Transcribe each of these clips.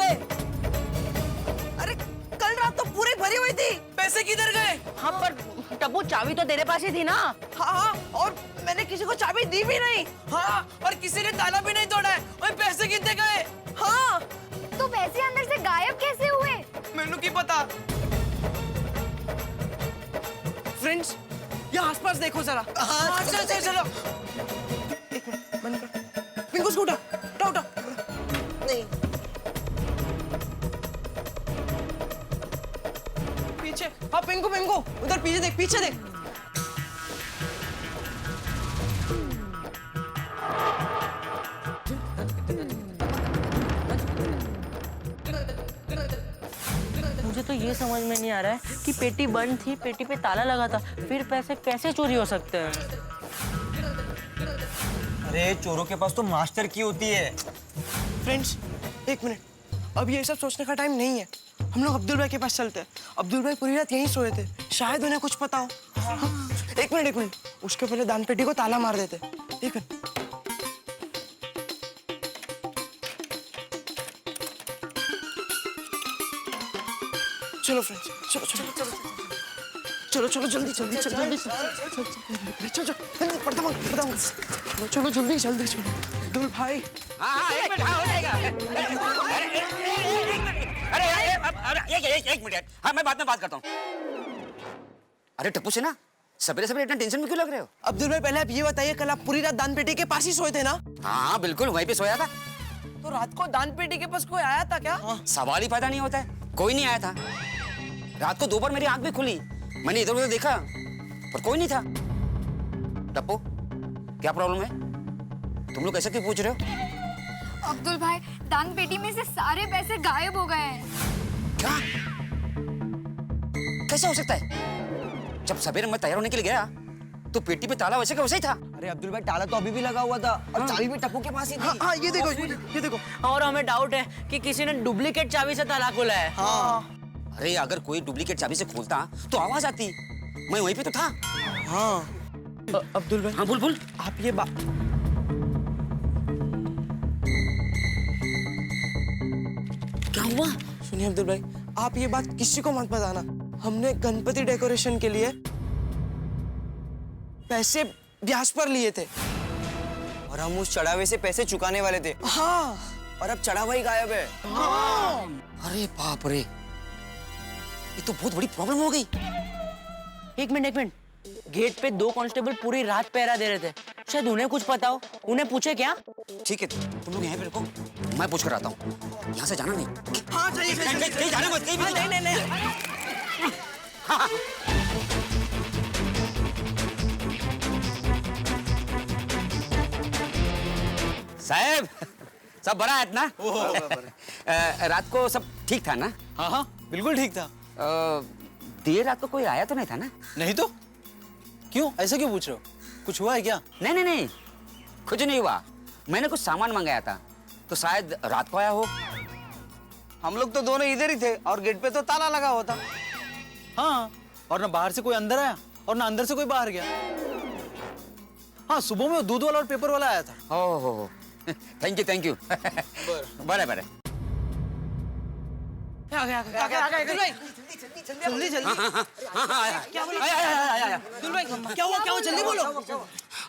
गए? अरे कल रात तो पूरी भरी हुई थी। पैसे किधर गए? हाँ पर टप्पू चाबी तो तेरे पास ही थी ना। हाँ, और मैंने किसी को चाबी दी भी नहीं। हाँ, और किसी ने ताला भी नहीं तोड़ा है। और पैसे कितने गए? हाँ, तो पैसे अंदर से गायब कैसे हुए? मैनू की पता। फ्रेंड्स, यहाँ आसपास देखो जरा। हाँ, चलो चलो चलो। एक मिनट, बंद कर। पिंकू को उठा, उठा उठा। नहीं। पीछे, हाँ पिंकू पिंकू, उधर पीछे देख, पीछे देख। मुझे तो ये समझ में नहीं आ रहा है कि पेटी बंद थी, पेटी पे ताला लगा था, फिर पैसे कैसे चोरी हो सकते हैं? अरे चोरों के पास तो मास्टर की होती है। फ्रेंड्स, एक मिनट, अब ये सब सोचने का टाइम नहीं है। हम लोग अब्दुल भाई के पास चलते हैं। अब्दुल भाई पूरी रात यहीं सोए थे, शायद उन्हें कुछ पता हो। हाँ, एक मिनट, उसके पहले दान पेटी को ताला मार देते। एक मिनट। चलो फ्रेंड्स, चलो चलो चलो चलो चलो जल्दी जल्दी चलो जल्दी चलो चलो पढ़ता चलो जल्दी जल्दी चलो। अब्दुल भाई, हाँ एक मिनट, हाँ हो जाएगा। अरे एक मिनट, हाँ मैं बाद में बात करता हूँ। अरे टप्पू से ना सवेरे सवेरे इतना टेंशन में क्यों लग रहे हो? अब्दुल भाई पहले आप ये बताइए, कल आप पूरी रात दान पेटी के पास ही सोए थे ना? हाँ बिल्कुल, वहीं पे सोया था। तो रात को दान पेटी के पास कोई आया था क्या? सवाल ही पैदा नहीं होता है, कोई नहीं आया था। रात को 2 बार मेरी आंख भी खुली, मैंने इधर उधर देखा पर कोई नहीं था। टप्पू क्या प्रॉब्लम है? तुम लोग ऐसे क्यों पूछ रहे हो? अब्दुल भाई, दान पेटी में से सारे पैसे गायब हो गए हैं। क्या? कैसे हो सकता है? जब सवेरे मैं तैयार होने के लिए गया तो पेटी पे ताला वैसे का वैसे ही था। अरे अब्दुल भाई ताला तो अभी भी लगा हुआ था और चाबी भी टप्पू के पास ही थी। हाँ हाँ, ये देखो। और हमें डाउट है कि किसी ने डुप्लीकेट चाबी से ताला खोला है। हाँ अरे अगर कोई डुप्लीकेट चाबी से खोलता तो आवाज आती, मैं वहीं पे तो था। हाँ। अब्दुल भाई, हाँ बोल आप ये बात क्या हुआ? सुनिए अब्दुल भाई, आप ये बात किसी को मत बताना। हमने गणपति डेकोरेशन के लिए पैसे ब्याज पर लिए थे और हम उस चढ़ावे से पैसे चुकाने वाले थे। हाँ, और अब चढ़ावा ही गायब है। अरे बाप रे, ये तो बहुत बड़ी प्रॉब्लम हो गई। एक मिनट, गेट पे 2 कांस्टेबल पूरी रात पहरा दे रहे थे, शायद उन्हें कुछ पता हो। उन्हें पूछे क्या? ठीक है तुम लोग यहाँ पे रुको, मैं पूछ कर आता हूँ। यहाँ से जाना नहीं। हाँ चलिए कहीं जाना मत, कहीं भी नहीं। नहीं। हाँ। साहब सब बड़ा है ना? रात को सब ठीक था ना? हाँ हाँ बिल्कुल ठीक था। देर रात को कोई आया तो नहीं था ना? नहीं तो क्यों, ऐसा क्यों पूछ रहे हो? कुछ हुआ है क्या? नहीं कुछ नहीं हुआ। मैंने कुछ सामान मंगाया था तो शायद रात को आया हो। हम लोग तो दोनों इधर ही थे और गेट पे तो ताला लगा हुआ था। हाँ, और ना बाहर से कोई अंदर आया और ना अंदर से कोई बाहर गया। हाँ, सुबह में वो दूध वाला और पेपर वाला आया था। Oh thank you. बड़े आ गया अब्दुल भाई, जल्दी क्या बोलो? अब्दुल भाई क्या हुआ जल्दी बोलो।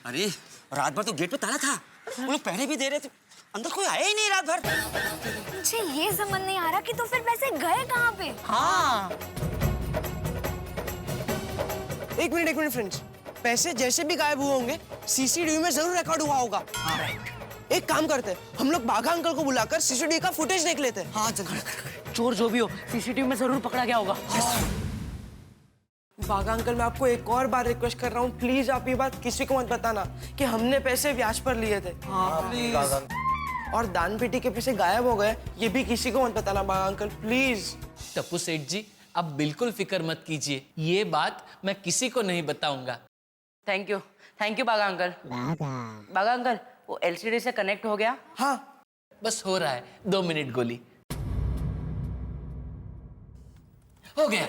अरे रात भर तो गेट पे ताला था, वो लोग पहरे भी दे रहे थे, अंदर कोई आया ही नहीं रात भर। मुझे ये समझ नहीं आ रहा कि तो फिर पैसे गए कहाँ पे? हाँ, एक मिनट फ्रेंड्स, पैसे जैसे भी गायब हुए होंगे सीसीटीवी में जरूर रिकॉर्ड हुआ होगा। एक काम करते हैं, हम लोग बाघा अंकल को बुलाकर सीसीटीवी का फुटेज देख लेते हैं। हाँ चल। चोर जो भी हो सीसीटीवी में जरूर पकड़ा गया होगा। बाघा अंकल, मैं आपको एक और बार रिक्वेस्ट कर रहा हूँ, प्लीज आप ये बात किसी को मत बताना कि हमने पैसे ब्याज पर लिए थे। प्लीज। और दान पेटी के पैसे गायब हो गए, ये भी किसी को मत बताना बाघा अंकल, प्लीज। टप्पू सेठ जी, आप बिल्कुल फिक्र मत कीजिए, ये बात मैं किसी को नहीं बताऊंगा। थैंक यू बागा अंकल। बागा अंकल, वो एलसीडी से कनेक्ट हो गया? हाँ बस हो रहा है, 2 मिनट गोली। हो गया।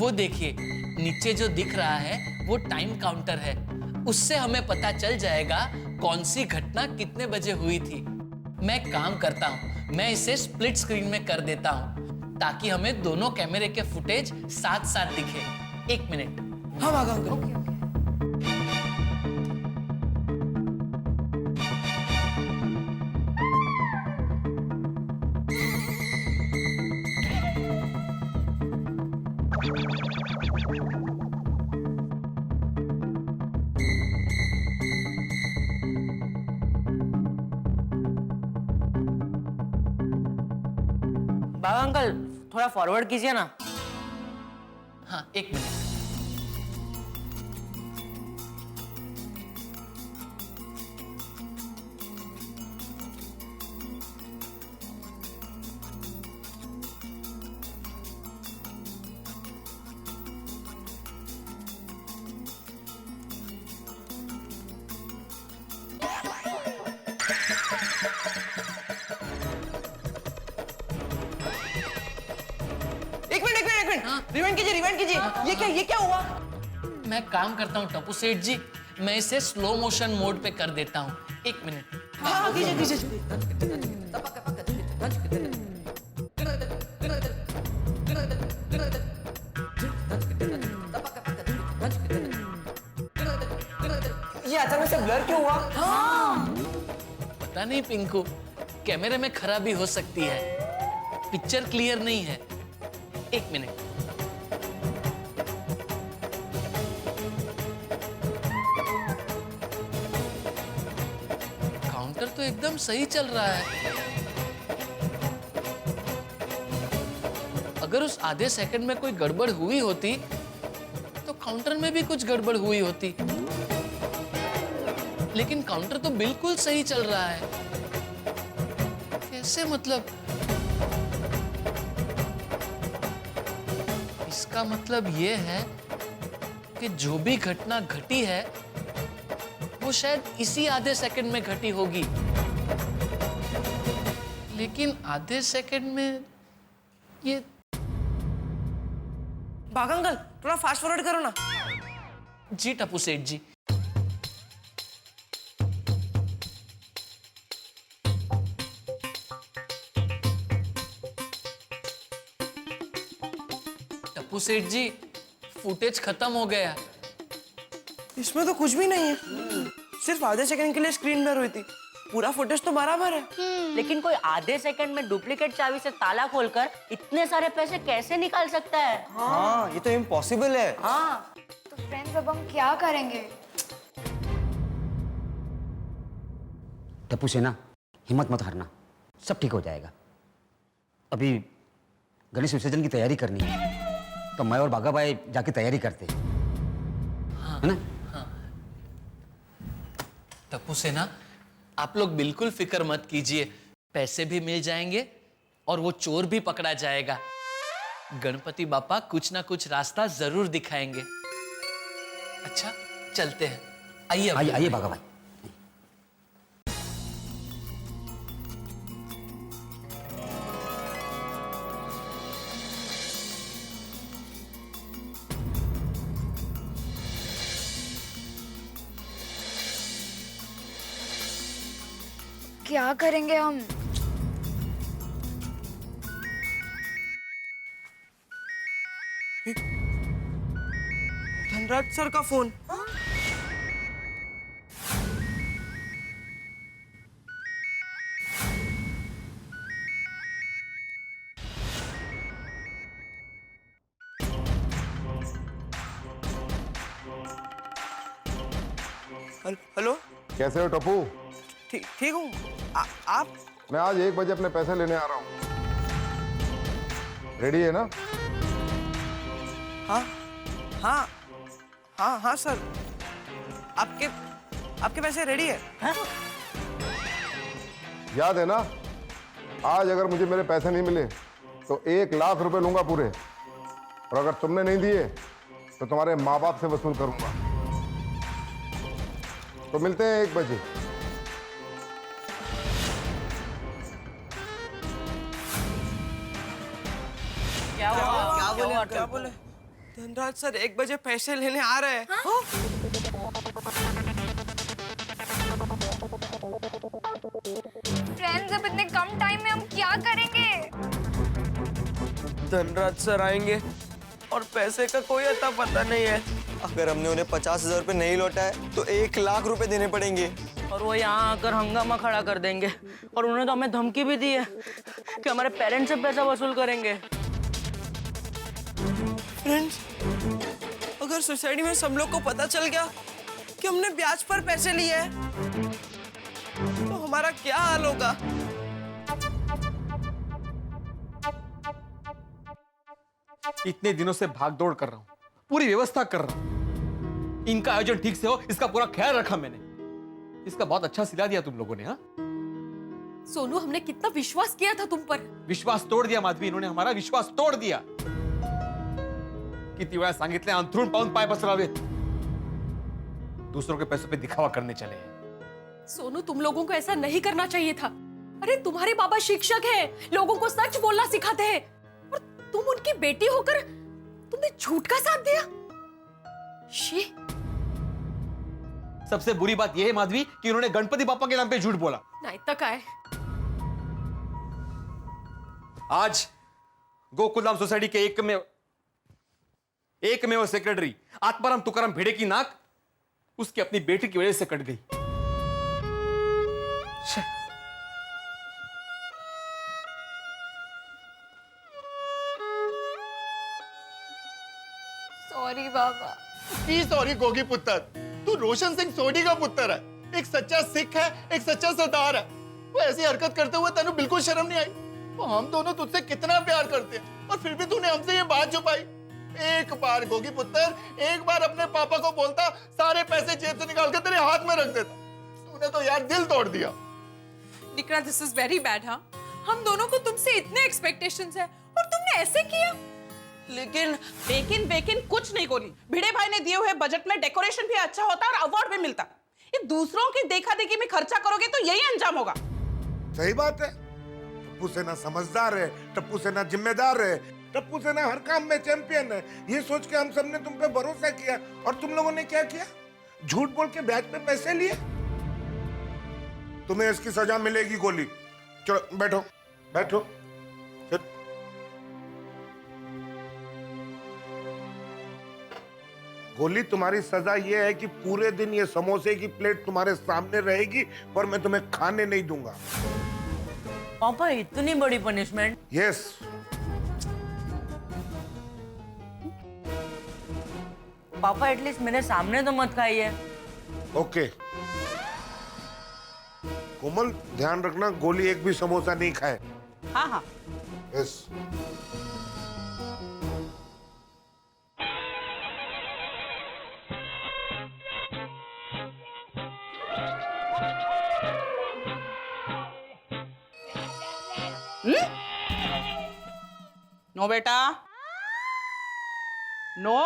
वो देखिए, नीचे जो दिख रहा है वो टाइम काउंटर है। उससे हमें पता चल जाएगा कौन सी घटना कितने बजे हुई थी। मैं एक काम करता हूँ, मैं इसे स्प्लिट स्क्रीन में कर देता हूँ ताकि हमें दोनों कैमरे के फुटेज साथ साथ दिखे। 1 मिनट। हाँ भागा अंकल। बाबा अंकल थोड़ा फॉरवर्ड कीजिए ना। हाँ, 1 मिनट। एक मिनट रिवाइंड कीजिए। ये क्या हुआ? मैं काम करता हूँ टप्पू सेठ जी, मैं इसे स्लो मोशन मोड पे कर देता हूँ। 1 मिनट। हाँ कीजिए। ये अचानक से ब्लर क्यों हुआ? पता नहीं पिंकू, कैमरे में खराबी हो सकती है, पिक्चर क्लियर नहीं है। 1 मिनट। काउंटर तो एकदम सही चल रहा है। अगर उस आधे सेकंड में कोई गड़बड़ हुई होती तो काउंटर में भी कुछ गड़बड़ हुई होती, लेकिन काउंटर तो बिल्कुल सही चल रहा है। कैसे मतलब? इसका मतलब ये है कि जो भी घटना घटी है वो शायद इसी आधे सेकंड में घटी होगी, लेकिन आधे सेकंड में ये भागा अंकल, थोड़ा फास्ट फॉरवर्ड करो ना। जी टप्पू सेठ जी। टप्पू सेठ जी, फुटेज खत्म हो गया। इसमें तो कुछ भी नहीं है, सिर्फ आधे सेकंड के लिए स्क्रीन ब्लर हुई थी। पूरा फुटेज तो बराबर है। लेकिन कोई आधे सेकंड में डुप्लीकेट चाबी से ताला खोलकर इतने सारे पैसे कैसे निकाल सकता है? हाँ, ये तो इम्पॉसिबल है। हाँ, तो फ्रेंड्स अब हम क्या करेंगे? टप्पू सेना, हिम्मत मत हारना, सब ठीक हो जाएगा। अभी गणेश विसर्जन की तैयारी करनी है, तो मैं और बागा भाई जाके तैयारी करते हैं, है ना? टप्पू सेना, आप लोग बिल्कुल फिक्र मत कीजिए, पैसे भी मिल जाएंगे और वो चोर भी पकड़ा जाएगा। गणपति बापा कुछ ना कुछ रास्ता जरूर दिखाएंगे। अच्छा, चलते हैं। आइए आइए आइए बागा भाई। क्या करेंगे हम? धनराज सर का फोन। हेलो, कैसे हो टप्पू? ठीक हूँ। आप? मैं आज 1 बजे अपने पैसे लेने आ रहा हूँ। रेडी है ना? हाँ हाँ हाँ हाँ सर, आपके पैसे रेडी है? याद है ना, आज अगर मुझे मेरे पैसे नहीं मिले तो 1 लाख रुपए लूंगा पूरे, और अगर तुमने नहीं दिए तो तुम्हारे माँ बाप से वसूल करूंगा। तो मिलते हैं 1 बजे। क्या हुआ? क्या बोले? धनराज सर 1 बजे पैसे लेने आ रहे हैं। हाँ? फ्रेंड्स, अब इतने कम टाइम में हम क्या करेंगे? धनराज सर आएंगे और पैसे का कोई अता पता नहीं है। अगर हमने उन्हें 50,000 रुपए नहीं लौटाए तो 1 लाख रुपए देने पड़ेंगे। और वो यहाँ आकर हंगामा खड़ा कर देंगे। और उन्होंने तो हमें धमकी भी दी है कि हमारे पेरेंट्स से पैसा वसूल करेंगे। फ्रेंड्स, अगर सोसाइटी में सब लोग को पता चल गया कि हमने ब्याज पर पैसे लिए हैं, तो हमारा क्या हाल होगा? इतने दिनों से भाग दौड़ कर रहा हूँ, पूरी व्यवस्था कर रहा हूँ, इनका आयोजन ठीक से हो इसका पूरा ख्याल रखा मैंने। इसका बहुत अच्छा सिला दिया तुम लोगों ने। हाँ, सोनू, हमने कितना विश्वास किया था तुम पर। विश्वास तोड़ दिया माधवी, इन्होंने हमारा विश्वास तोड दिया। किती वेळा सांगितले अंथरूण पाहून पाय पसरावे, दूसरों के पैसों पे दिखावा करने चले हैं। सोनू, तुम लोगों को ऐसा नहीं करना चाहिए था। अरे तुम्हारे बाबा शिक्षक हैं, लोगों को सच बोलना सिखाते हैं, और तुम उनकी बेटी होकर तुमने झूठ का साथ दिया। शी। सबसे बुरी बात यह है माधवी कि उन्होंने गणपति बापा के नाम पे झूठ बोला। नहीं तो क्या है? आज गोकुलधाम सोसाइटी के एकमेव सेक्रेटरी आत्माराम तुकाराम भिड़े की नाक उसकी अपनी बेटी की वजह से कट गई। सॉरी बाबा। सॉरी गोगी पुत्र, तू रोशन सिंह सोनी का पुत्र है, एक सच्चा सिख है, एक सच्चा सरदार है। वो ऐसी हरकत करते हुए तेनू बिल्कुल शर्म नहीं आई? तो हम दोनों तुझसे कितना प्यार करते हैं और फिर भी तूने हमसे ये बात छुपाई। एक बार गोगी पुत्र, एक बार अपने पापा को बोलता, सारे पैसे जेब से निकाल कर तेरे हाथ में रख देता। तूने तो यार दिल तोड़ दिया। निकरा, दिस इज वेरी बैड। हाँ, हम दोनों को तुमसे इतने एक्सपेक्टेशंस है और तुमने ऐसे किया। लेकिन कुछ नहीं कोनी। भिड़े भाई ने दिए हुए बजट में डेकोरेशन भी अच्छा होता और अवार्ड भी मिलता। ये दूसरों की देखा देखी में खर्चा करोगे तो यही अंजाम होगा। सही बात है। टप्पू सेना समझदार है, टप्पू सेना जिम्मेदार है, टप्पू सेना हर काम में चैंपियन है। ये सोच के हम सबने तुम पे भरोसा किया और तुम लोगों ने क्या किया? झूठ बोल के ब्याज पे पैसे लिए। तुम्हें इसकी सजा मिलेगी गोली। चलो बैठो बैठो। गोली, तुम्हारी सजा ये है कि पूरे दिन ये समोसे की प्लेट तुम्हारे सामने रहेगी पर मैं तुम्हें खाने नहीं दूंगा। पापा, इतनी बड़ी पनिशमेंट? यस। पापा, एटलीस्ट मेरे सामने तो मत खाइए। ओके कोमल, ध्यान रखना गोली एक भी समोसा नहीं खाए। हाँ हाँ। यस। नो बेटा, नो।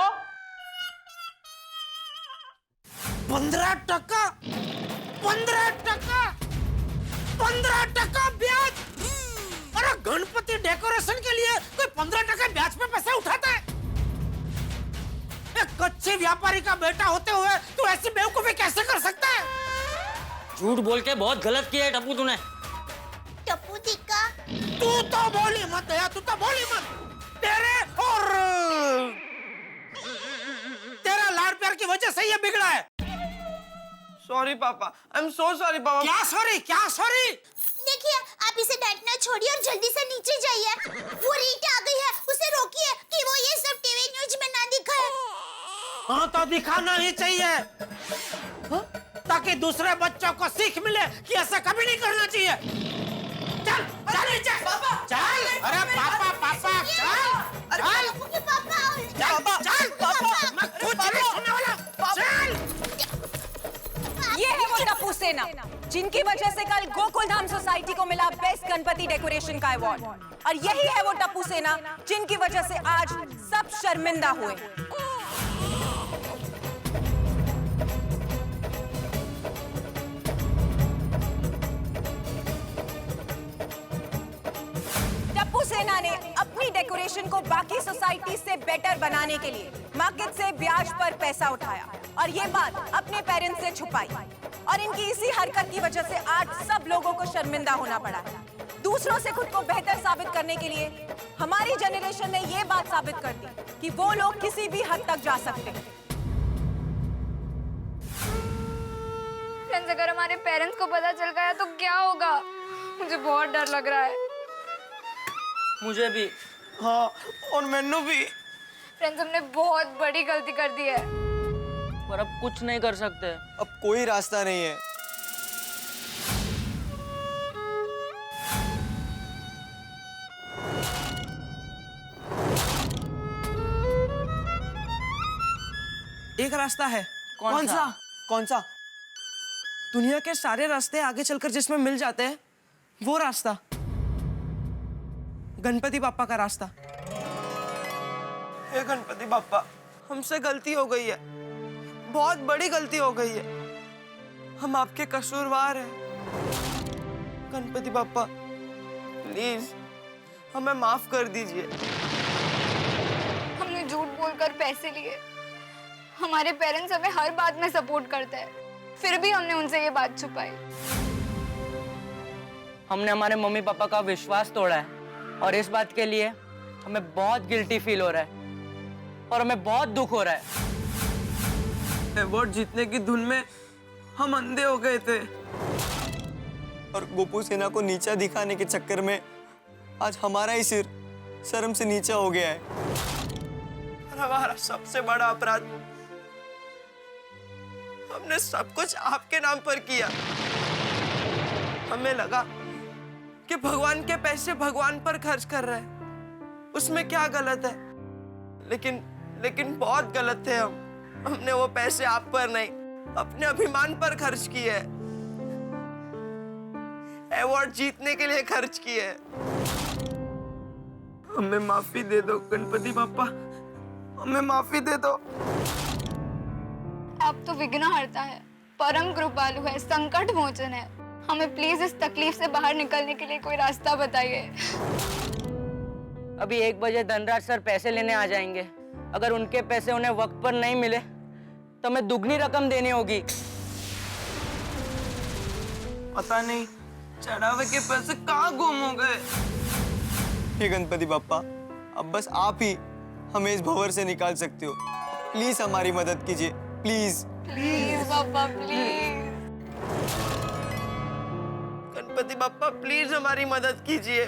15% 15% ब्याज। अरे गणपति डेकोरेशन के लिए कोई 15% ब्याज पे पैसे उठाता है? एक कच्चे व्यापारी का बेटा होते हुए तू ऐसी बेवकूफी कैसे कर सकता है? झूठ बोल के बहुत गलत किया है टप्पू तूने। टप्पू दिक्का, तू तो बोली मत यार, तू तो बोली मत। तेरे और तेरा लाड़ प्यार की वजह से ये बिगड़ा है। सॉरी पापा, आई एम सो सॉरी पापा। क्या सॉरी, क्या सॉरी? देखिए, आप इसे डांटना छोड़िए और जल्दी से नीचे जाइए। वो रीटा आ गई है, उसे रोकिए कि वो ये सब टीवी न्यूज में ना दिखाए। हाँ तो दिखाना ही चाहिए, ताकि दूसरे बच्चों को सीख मिले कि ऐसा कभी नहीं करना चाहिए। चल चल नीचे चल। अरे पापा पापा चल चल पापा चल पापा, मैं कुछ नहीं सुनने वाला। चल। ये है वो टप्पू सेना जिनकी वजह से कल गोकुलधाम सोसाइटी को मिला बेस्ट गणपति डेकोरेशन का अवार्ड, और यही है वो टप्पू सेना जिनकी वजह से आज सब शर्मिंदा हुए। टप्पू सेना ने अपनी डेकोरेशन को बाकी सोसाइटी से बेटर बनाने के लिए मार्केट से ब्याज पर पैसा उठाया और ये बात अपने पेरेंट्स से छुपाई और इनकी इसी हरकत की वजह से आज सब लोगों को शर्मिंदा होना पड़ा है। दूसरों से खुद को बेहतर साबित करने के लिए हमारी जनरेशन ने ये बात साबित कर दी कि वो लोग किसी भी हद तक जा सकते हैं। फ्रेंड्स, अगर हमारे पेरेंट्स को पता चल गया तो क्या होगा? मुझे बहुत डर लग रहा है। मुझे भी। हाँ, और मैंने भी। फ्रेंड्स, हमने बहुत बड़ी गलती कर दी है। पर अब कुछ नहीं कर सकते। अब कोई रास्ता नहीं है। एक रास्ता है। कौन सा? कौन सा? दुनिया के सारे रास्ते आगे चलकर जिसमें मिल जाते हैं, वो रास्ता गणपति बाप्पा का रास्ता। हे गणपति बाप्पा, हमसे गलती हो गई है, बहुत बड़ी गलती हो गई है। हम आपके कसूरवार हैं। गणपति बाप्पा, प्लीज हमें माफ कर दीजिए। हमने झूठ बोलकर पैसे लिए। हमारे पेरेंट्स हमें हर बात में सपोर्ट करते हैं, फिर भी हमने उनसे ये बात छुपाई। हमने हमारे मम्मी पापा का विश्वास तोड़ा है और इस बात के लिए हमें बहुत गिल्टी फील हो रहा है और हमें बहुत दुख हो रहा है। अवार्ड जीतने की धुन में हम अंधे हो गए थे और गोपू सेना को नीचा दिखाने के चक्कर में आज हमारा ही सिर शर्म से नीचा हो गया है। और हमारा सबसे बड़ा अपराध, हमने सब कुछ आपके नाम पर किया। हमें लगा कि भगवान के पैसे भगवान पर खर्च कर रहे हैं, उसमें क्या गलत है। लेकिन बहुत गलत थे हम। हमने वो पैसे आप पर नहीं, अपने अभिमान पर खर्च किए, अवार्ड जीतने के लिए खर्च किए। हमें माफी दे दो गणपति बाप्पा, हमें माफी दे दो। आप तो विघ्नहर्ता है, परम कृपालु है, संकट मोचन है। हमें प्लीज इस तकलीफ से बाहर निकलने के लिए कोई रास्ता बताइए। अभी 1 बजे धनराज सर पैसे लेने आ जाएंगे। अगर उनके पैसे उन्हें वक्त पर नहीं मिले तो हमें दुगनी रकम देनी होगी। पता नहीं चढ़ावे के पैसे कहाँ गुम हो गए। हे गणपति बाप्पा, अब बस आप ही हमें इस भंवर से निकाल सकते हो। प्लीज हमारी मदद कीजिए, please. Please Baba, please. Ganpati Bappa, please हमारी मदद कीजिए।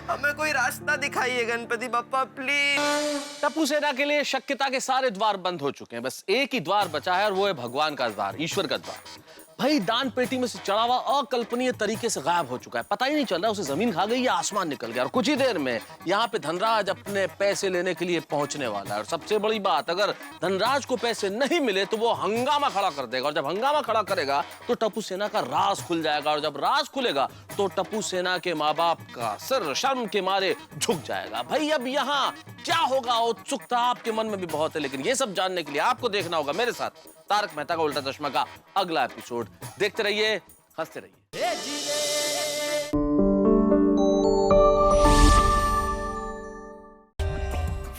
हमें कोई रास्ता दिखाइए गणपति बाप्पा, प्लीज। टप्पू सेना के लिए शक्यता के सारे द्वार बंद हो चुके हैं। बस एक ही द्वार बचा है और वो है भगवान का द्वार, ईश्वर का द्वार। भाई दान पेटी में से चढ़ावा अकल्पनीय तरीके से गायब हो चुका है। पता ही नहीं चल रहा उसे जमीन खा गई या आसमान निकल गया। और कुछ ही देर में यहाँ पे धनराज अपने पैसे लेने के लिए पहुंचने वाला है। और सबसे बड़ी बात, अगर धनराज को पैसे नहीं मिले तो वो हंगामा खड़ा कर देगा। और जब हंगामा खड़ा करेगा तो टप्पू सेना का राज खुल जाएगा। और जब राज खुलेगा तो टप्पू सेना के माँ बाप का सिर शर्म के मारे झुक जाएगा। भाई अब यहाँ क्या होगा, उत्सुकता आपके मन में भी बहुत है। लेकिन ये सब जानने के लिए आपको देखना होगा मेरे साथ तारक मेहता का उल्टा चश्मा का अगला एपिसोड। देखते रहिए, हंसते रहिए।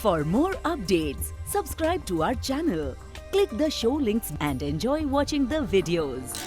For more updates, subscribe to our channel, click the show links and enjoy watching the videos.